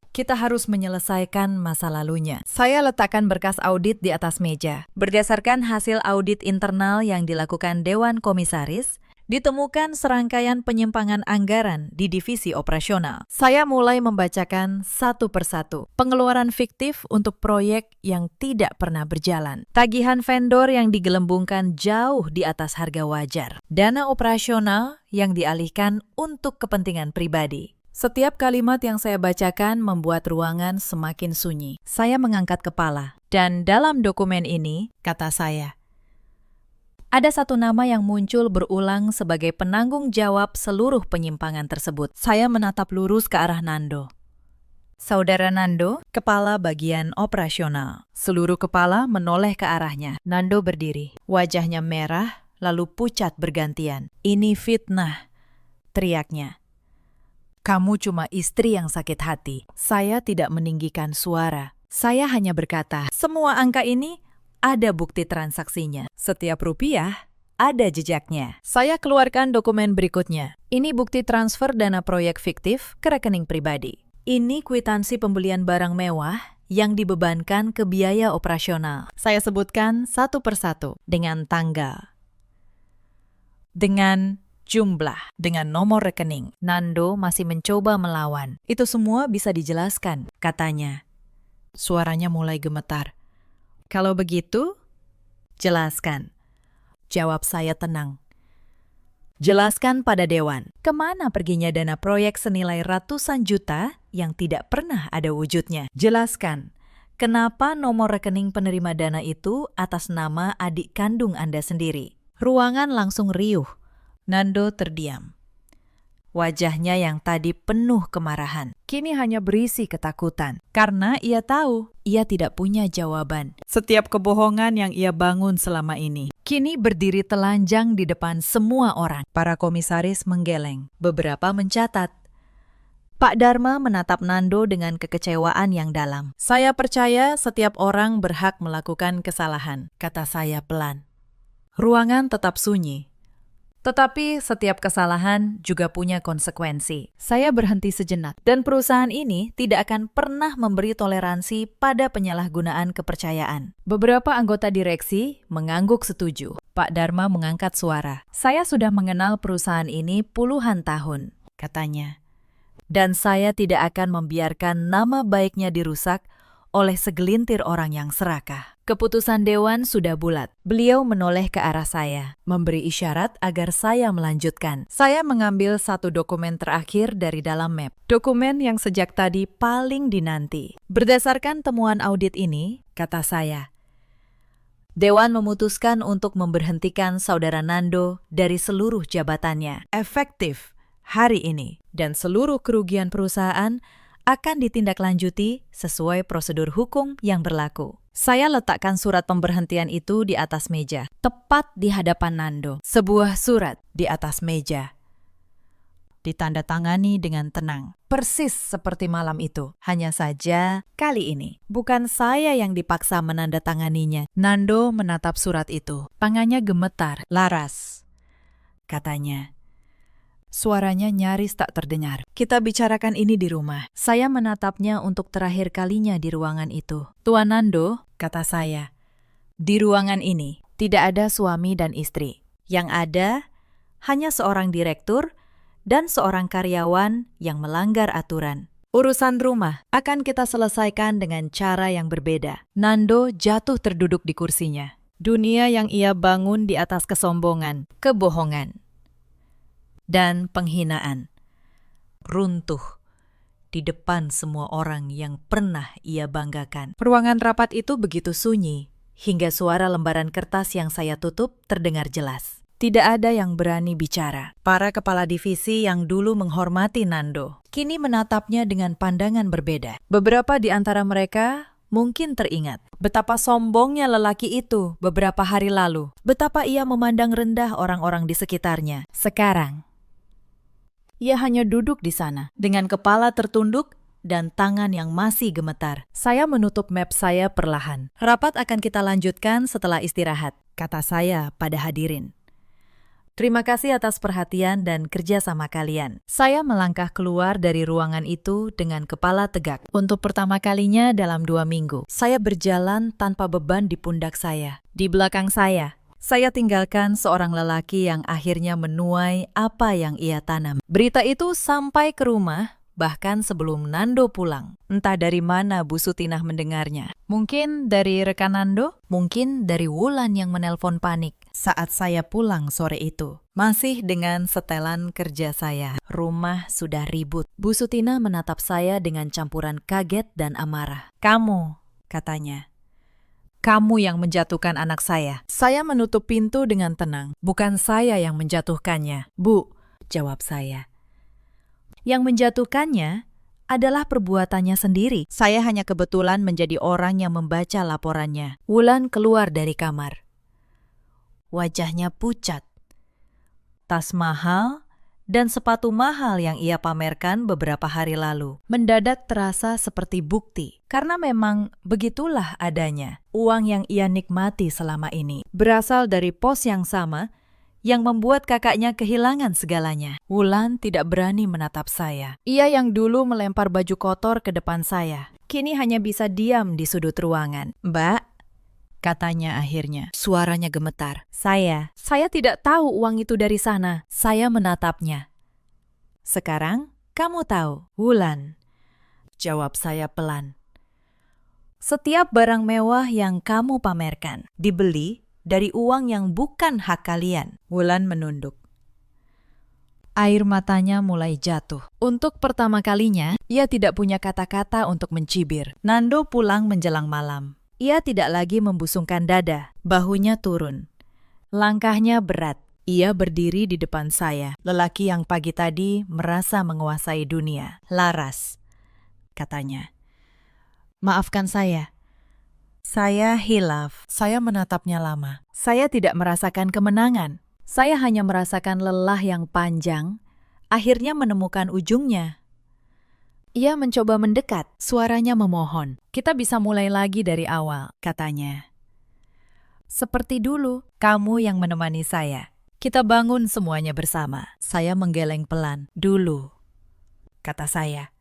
kita harus menyelesaikan masa lalunya. Saya letakkan berkas audit di atas meja. Berdasarkan hasil audit internal yang dilakukan Dewan Komisaris, ditemukan serangkaian penyimpangan anggaran di divisi operasional. Saya mulai membacakan satu persatu. Pengeluaran fiktif untuk proyek yang tidak pernah berjalan. Tagihan vendor yang digelembungkan jauh di atas harga wajar. Dana operasional yang dialihkan untuk kepentingan pribadi. Setiap kalimat yang saya bacakan membuat ruangan semakin sunyi. Saya mengangkat kepala. Dan dalam dokumen ini, kata saya, ada satu nama yang muncul berulang sebagai penanggung jawab seluruh penyimpangan tersebut. Saya menatap lurus ke arah Nando. Saudara Nando, kepala bagian operasional. Seluruh kepala menoleh ke arahnya. Nando berdiri. Wajahnya merah, lalu pucat bergantian. Ini fitnah, teriaknya. Kamu cuma istri yang sakit hati. Saya tidak meninggikan suara. Saya hanya berkata, semua angka ini ada bukti transaksinya. Setiap rupiah ada jejaknya. Saya keluarkan dokumen berikutnya. Ini bukti transfer dana proyek fiktif ke rekening pribadi. Ini kwitansi pembelian barang mewah yang dibebankan ke biaya operasional. Saya sebutkan satu persatu dengan tanggal, dengan jumlah, dengan nomor rekening. Nando masih mencoba melawan. Itu semua bisa dijelaskan, katanya. Suaranya mulai gemetar. Kalau begitu, jelaskan. Jawab saya tenang. Jelaskan pada Dewan, kemana perginya dana proyek senilai ratusan juta yang tidak pernah ada wujudnya. Jelaskan, kenapa nomor rekening penerima dana itu atas nama adik kandung Anda sendiri. Ruangan langsung riuh. Nando terdiam. Wajahnya yang tadi penuh kemarahan, kini hanya berisi ketakutan. Karena ia tahu, ia tidak punya jawaban. Setiap kebohongan yang ia bangun selama ini, kini berdiri telanjang di depan semua orang. Para komisaris menggeleng, beberapa mencatat. Pak Dharma menatap Nando dengan kekecewaan yang dalam. Saya percaya setiap orang berhak melakukan kesalahan, kata saya pelan. Ruangan tetap sunyi. Tetapi setiap kesalahan juga punya konsekuensi. Saya berhenti sejenak, dan perusahaan ini tidak akan pernah memberi toleransi pada penyalahgunaan kepercayaan. Beberapa anggota direksi mengangguk setuju. Pak Dharma mengangkat suara. Saya sudah mengenal perusahaan ini puluhan tahun, katanya. Dan saya tidak akan membiarkan nama baiknya dirusak oleh segelintir orang yang serakah. Keputusan dewan sudah bulat. Beliau menoleh ke arah saya, memberi isyarat agar saya melanjutkan. Saya mengambil satu dokumen terakhir dari dalam map. Dokumen yang sejak tadi paling dinanti. Berdasarkan temuan audit ini, kata saya, Dewan memutuskan untuk memberhentikan Saudara Nando dari seluruh jabatannya, efektif hari ini. Dan seluruh kerugian perusahaan akan ditindaklanjuti sesuai prosedur hukum yang berlaku. Saya letakkan surat pemberhentian itu di atas meja, tepat di hadapan Nando. Sebuah surat di atas meja. Ditandatangani dengan tenang. Persis seperti malam itu. Hanya saja, kali ini, bukan saya yang dipaksa menandatanganinya. Nando menatap surat itu. Tangannya gemetar. Laras, katanya. Suaranya nyaris tak terdengar. Kita bicarakan ini di rumah. Saya menatapnya untuk terakhir kalinya di ruangan itu. Tuan Nando, kata saya, di ruangan ini tidak ada suami dan istri. Yang ada hanya seorang direktur dan seorang karyawan yang melanggar aturan. Urusan rumah akan kita selesaikan dengan cara yang berbeda. Nando jatuh terduduk di kursinya. Dunia yang ia bangun di atas kesombongan, kebohongan, dan penghinaan runtuh di depan semua orang yang pernah ia banggakan. Ruangan rapat itu begitu sunyi, hingga suara lembaran kertas yang saya tutup terdengar jelas. Tidak ada yang berani bicara. Para kepala divisi yang dulu menghormati Nando, kini menatapnya dengan pandangan berbeda. Beberapa di antara mereka mungkin teringat betapa sombongnya lelaki itu beberapa hari lalu. Betapa ia memandang rendah orang-orang di sekitarnya. Sekarang, ia hanya duduk di sana, dengan kepala tertunduk dan tangan yang masih gemetar. Saya menutup map saya perlahan. Rapat akan kita lanjutkan setelah istirahat, kata saya pada hadirin. Terima kasih atas perhatian dan kerjasama kalian. Saya melangkah keluar dari ruangan itu dengan kepala tegak. Untuk pertama kalinya dalam 2 minggu, saya berjalan tanpa beban di pundak saya. Di belakang saya tinggalkan seorang lelaki yang akhirnya menuai apa yang ia tanam. Berita itu sampai ke rumah, bahkan sebelum Nando pulang. Entah dari mana Bu Sutinah mendengarnya. Mungkin dari rekan Nando, mungkin dari Wulan yang menelpon panik saat saya pulang sore itu. Masih dengan setelan kerja saya. Rumah sudah ribut. Bu Sutinah menatap saya dengan campuran kaget dan amarah. Kamu, katanya. Kamu yang menjatuhkan anak saya. Saya menutup pintu dengan tenang. Bukan saya yang menjatuhkannya. Bu, jawab saya. Yang menjatuhkannya adalah perbuatannya sendiri. Saya hanya kebetulan menjadi orang yang membaca laporannya. Wulan keluar dari kamar. Wajahnya pucat. Tas mahal dan sepatu mahal yang ia pamerkan beberapa hari lalu mendadak terasa seperti bukti, karena memang begitulah adanya. Uang yang ia nikmati selama ini berasal dari pos yang sama yang membuat kakaknya kehilangan segalanya. Wulan tidak berani menatap saya. Ia yang dulu melempar baju kotor ke depan saya, kini hanya bisa diam di sudut ruangan. Mbak, katanya akhirnya. Suaranya gemetar. Saya tidak tahu uang itu dari sana. Saya menatapnya. Sekarang kamu tahu, Wulan, jawab saya pelan. Setiap barang mewah yang kamu pamerkan dibeli dari uang yang bukan hak kalian. Wulan menunduk. Air matanya mulai jatuh. Untuk pertama kalinya, ia tidak punya kata-kata untuk mencibir. Nando pulang menjelang malam. Ia tidak lagi membusungkan dada, bahunya turun. Langkahnya berat. Ia berdiri di depan saya, lelaki yang pagi tadi merasa menguasai dunia. Laras, katanya. Maafkan saya. Saya hilaf. Saya menatapnya lama. Saya tidak merasakan kemenangan. Saya hanya merasakan lelah yang panjang, akhirnya menemukan ujungnya. Ia mencoba mendekat, suaranya memohon. Kita bisa mulai lagi dari awal, katanya. Seperti dulu, kamu yang menemani saya. Kita bangun semuanya bersama. Saya menggeleng pelan. Dulu, kata saya.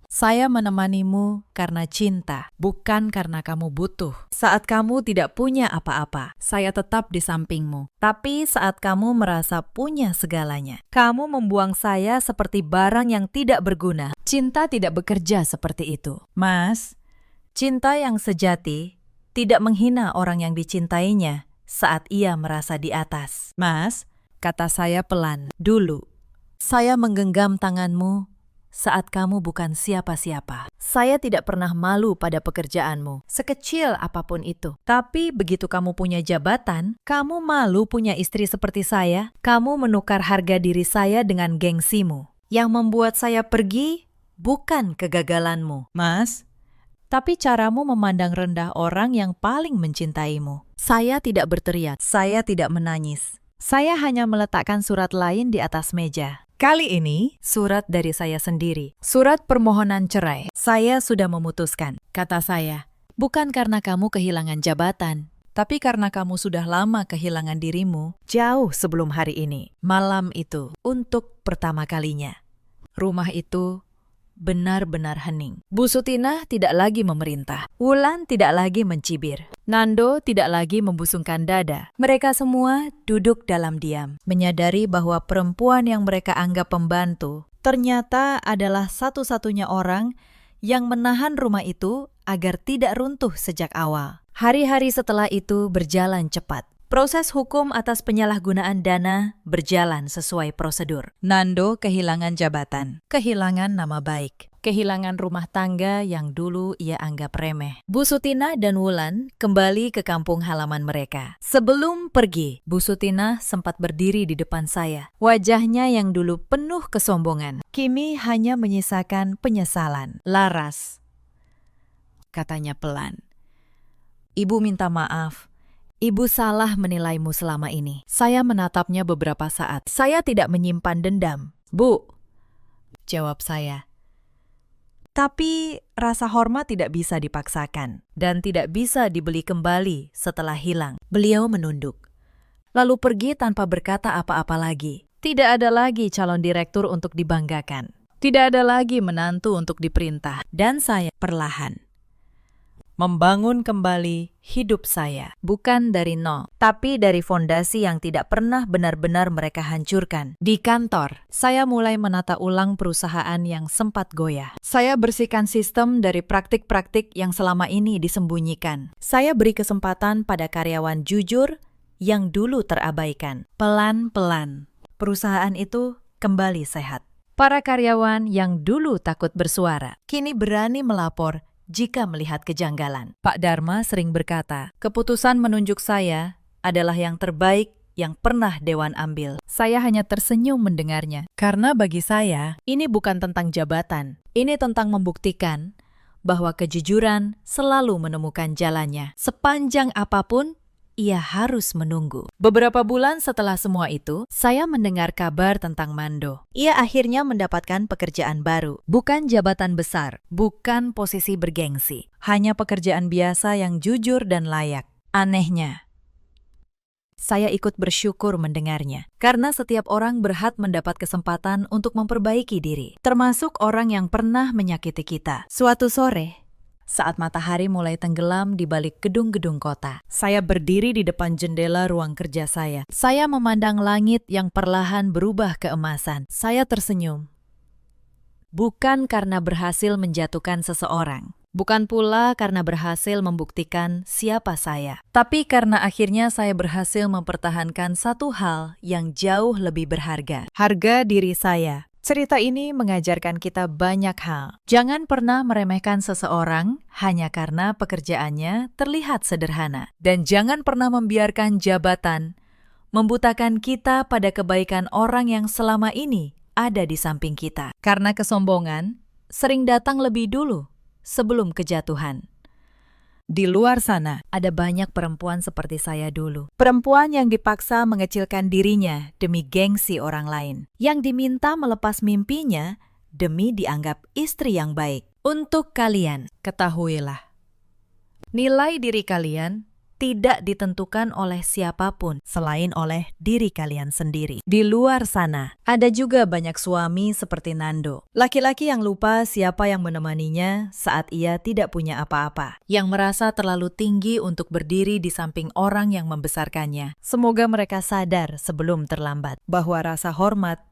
Saya menemanimu karena cinta, bukan karena kamu butuh. Saat kamu tidak punya apa-apa, saya tetap di sampingmu. Tapi saat kamu merasa punya segalanya, kamu membuang saya seperti barang yang tidak berguna. Cinta tidak bekerja seperti itu. Mas, Cinta yang sejati tidak menghina orang yang dicintainya saat ia merasa di atas. Mas, kata saya pelan, dulu saya menggenggam tanganmu saat kamu bukan siapa-siapa. Saya tidak pernah malu pada pekerjaanmu, sekecil apapun itu. Tapi begitu kamu punya jabatan, kamu malu punya istri seperti saya. Kamu menukar harga diri saya dengan gengsimu. Yang membuat saya pergi bukan kegagalanmu, Mas, tapi caramu memandang rendah orang yang paling mencintaimu. Saya tidak berteriak, saya tidak menangis. Saya hanya meletakkan surat lain di atas meja. Kali ini, surat dari saya sendiri. Surat permohonan cerai. Saya sudah memutuskan, kata saya. Bukan karena kamu kehilangan jabatan, tapi karena kamu sudah lama kehilangan dirimu jauh sebelum hari ini. Malam itu, untuk pertama kalinya. Rumah itu benar-benar hening. Bu Sutina tidak lagi memerintah. Wulan tidak lagi mencibir. Nando tidak lagi membusungkan dada. Mereka semua duduk dalam diam, menyadari bahwa perempuan yang mereka anggap pembantu ternyata adalah satu-satunya orang yang menahan rumah itu agar tidak runtuh sejak awal. Hari-hari setelah itu berjalan cepat. Proses hukum atas penyalahgunaan dana berjalan sesuai prosedur. Nando kehilangan jabatan, kehilangan nama baik, kehilangan rumah tangga yang dulu ia anggap remeh. Bu Sutina dan Wulan kembali ke kampung halaman mereka. Sebelum pergi, Bu Sutina sempat berdiri di depan saya. Wajahnya yang dulu penuh kesombongan, kini hanya menyisakan penyesalan. Laras, katanya pelan. Ibu minta maaf. Ibu salah menilaimu selama ini. Saya menatapnya beberapa saat. Saya tidak menyimpan dendam. Bu, jawab saya. Tapi rasa hormat tidak bisa dipaksakan dan tidak bisa dibeli kembali setelah hilang. Beliau menunduk, lalu pergi tanpa berkata apa-apa lagi. Tidak ada lagi calon direktur untuk dibanggakan. Tidak ada lagi menantu untuk diperintah. Dan saya perlahan membangun kembali hidup saya. Bukan dari nol, tapi dari fondasi yang tidak pernah benar-benar mereka hancurkan. Di kantor, saya mulai menata ulang perusahaan yang sempat goyah. Saya bersihkan sistem dari praktik-praktik yang selama ini disembunyikan. Saya beri kesempatan pada karyawan jujur yang dulu terabaikan. Pelan-pelan, perusahaan itu kembali sehat. Para karyawan yang dulu takut bersuara, kini berani melapor jika melihat kejanggalan. Pak Dharma sering berkata, keputusan menunjuk saya adalah yang terbaik yang pernah Dewan ambil. Saya hanya tersenyum mendengarnya. Karena bagi saya, ini bukan tentang jabatan. Ini tentang membuktikan bahwa kejujuran selalu menemukan jalannya. Sepanjang apapun, ia harus menunggu. Beberapa bulan setelah semua itu, saya mendengar kabar tentang Mando. Ia akhirnya mendapatkan pekerjaan baru. Bukan jabatan besar, bukan posisi bergengsi. Hanya pekerjaan biasa yang jujur dan layak. Anehnya, saya ikut bersyukur mendengarnya. Karena setiap orang berhak mendapat kesempatan untuk memperbaiki diri. Termasuk orang yang pernah menyakiti kita. Suatu sore, saat matahari mulai tenggelam di balik gedung-gedung kota, saya berdiri di depan jendela ruang kerja saya. Saya memandang langit yang perlahan berubah keemasan. Saya tersenyum. Bukan karena berhasil menjatuhkan seseorang. Bukan pula karena berhasil membuktikan siapa saya. Tapi karena akhirnya saya berhasil mempertahankan satu hal yang jauh lebih berharga. Harga diri saya. Cerita ini mengajarkan kita banyak hal. Jangan pernah meremehkan seseorang hanya karena pekerjaannya terlihat sederhana. Dan jangan pernah membiarkan jabatan membutakan kita pada kebaikan orang yang selama ini ada di samping kita. Karena kesombongan sering datang lebih dulu sebelum kejatuhan. Di luar sana, ada banyak perempuan seperti saya dulu. Perempuan yang dipaksa mengecilkan dirinya demi gengsi orang lain. Yang diminta melepas mimpinya demi dianggap istri yang baik. Untuk kalian, ketahuilah, nilai diri kalian tidak ditentukan oleh siapapun selain oleh diri kalian sendiri. Di luar sana, ada juga banyak suami seperti Nando. Laki-laki yang lupa siapa yang menemaninya saat ia tidak punya apa-apa. Yang merasa terlalu tinggi untuk berdiri di samping orang yang membesarkannya. Semoga mereka sadar sebelum terlambat bahwa rasa hormat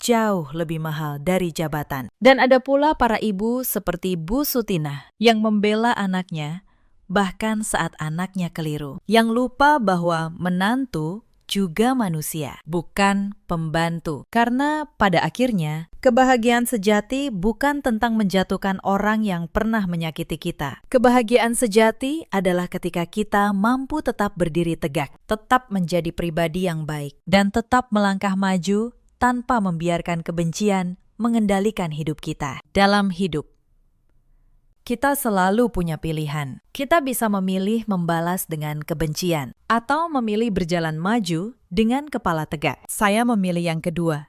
jauh lebih mahal dari jabatan. Dan ada pula para ibu seperti Bu Sutina Yang membela anaknya, bahkan saat anaknya keliru. Yang lupa bahwa menantu juga manusia, bukan pembantu. Karena pada akhirnya, kebahagiaan sejati bukan tentang menjatuhkan orang yang pernah menyakiti kita. Kebahagiaan sejati adalah ketika kita mampu tetap berdiri tegak, tetap menjadi pribadi yang baik, dan tetap melangkah maju tanpa membiarkan kebencian mengendalikan hidup kita. Dalam hidup, kita selalu punya pilihan. Kita bisa memilih membalas dengan kebencian atau memilih berjalan maju dengan kepala tegak. Saya memilih yang kedua.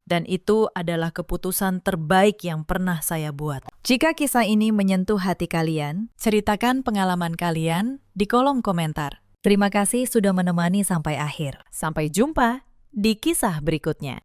Dan itu adalah keputusan terbaik yang pernah saya buat. Jika kisah ini menyentuh hati kalian, ceritakan pengalaman kalian di kolom komentar. Terima kasih sudah menemani sampai akhir. Sampai jumpa di kisah berikutnya.